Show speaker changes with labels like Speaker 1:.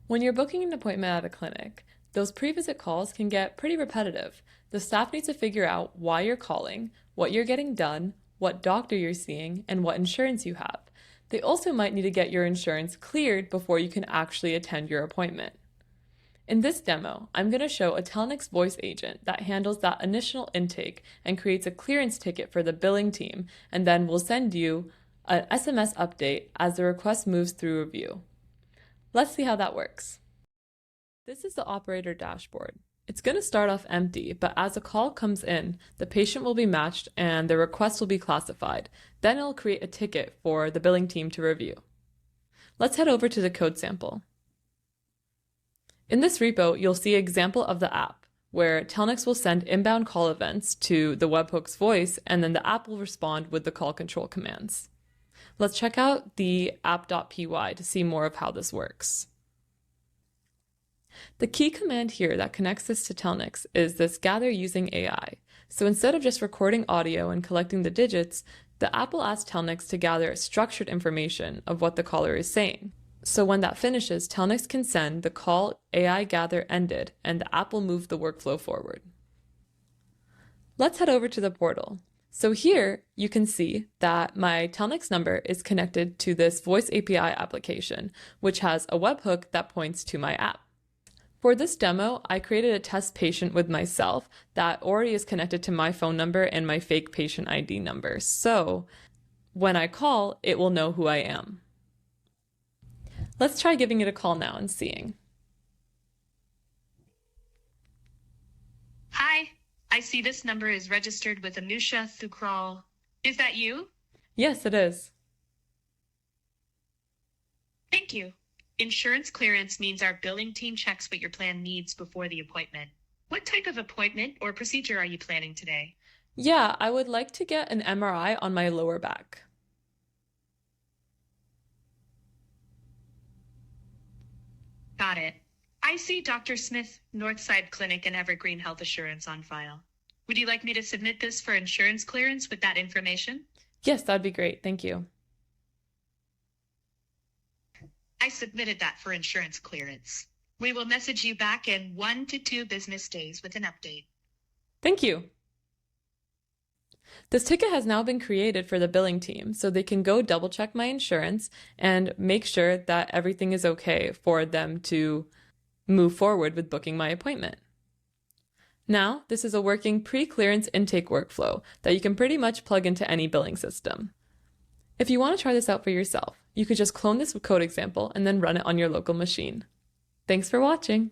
Speaker 1: When you're booking an appointment at a clinic, those pre-visit calls can get pretty repetitive. The staff needs to figure out why you're calling, what you're getting done, what doctor you're seeing, and what insurance you have. They also might need to get your insurance cleared before you can actually attend your appointment. In this demo, I'm going to show a Telnyx voice agent that handles that initial intake and creates a clearance ticket for the billing team, and then will send you an SMS update as the request moves through review. Let's see how that works. This is the operator dashboard. It's going to start off empty, but as a call comes in, the patient will be matched and the request will be classified. Then it'll create a ticket for the billing team to review. Let's head over to the code sample. In this repo, you'll see an example of the app, where Telnyx will send inbound call events to the webhook's voice, and then the app will respond with the call control commands. Let's check out the app.py to see more of how this works. The key command here that connects this to Telnyx is this gather using AI. So instead of just recording audio and collecting the digits, the app will ask Telnyx to gather structured information of what the caller is saying. So when that finishes, Telnyx can send the call AI gather ended, and the app will move the workflow forward. Let's head over to the portal. So here you can see that my Telnyx number is connected to this voice API application, which has a webhook that points to my app. For this demo, I created a test patient with myself that already is connected to my phone number and my fake patient ID number. So when I call, it will know who I am. Let's try giving it a call now and seeing.
Speaker 2: Hi, I see this number is registered with Anusha Thukral. Is that you?
Speaker 1: Yes, it is.
Speaker 2: Thank you. Insurance clearance means our billing team checks what your plan needs before the appointment. What type of appointment or procedure are you planning today?
Speaker 1: Yeah, I would like to get an MRI on my lower back.
Speaker 2: Got it. I see Dr. Smith, Northside Clinic and Evergreen Health Assurance on file. Would you like me to submit this for insurance clearance with that information?
Speaker 1: Yes, that'd be great. Thank you.
Speaker 2: I submitted that for insurance clearance. We will message you back in 1 to 2 business days with an update.
Speaker 1: Thank you. This ticket has now been created for the billing team, so they can go double check my insurance and make sure that everything is okay for them to move forward with booking my appointment. Now, this is a working pre-clearance intake workflow that you can pretty much plug into any billing system. If you want to try this out for yourself, you could just clone this code example and then run it on your local machine. Thanks for watching.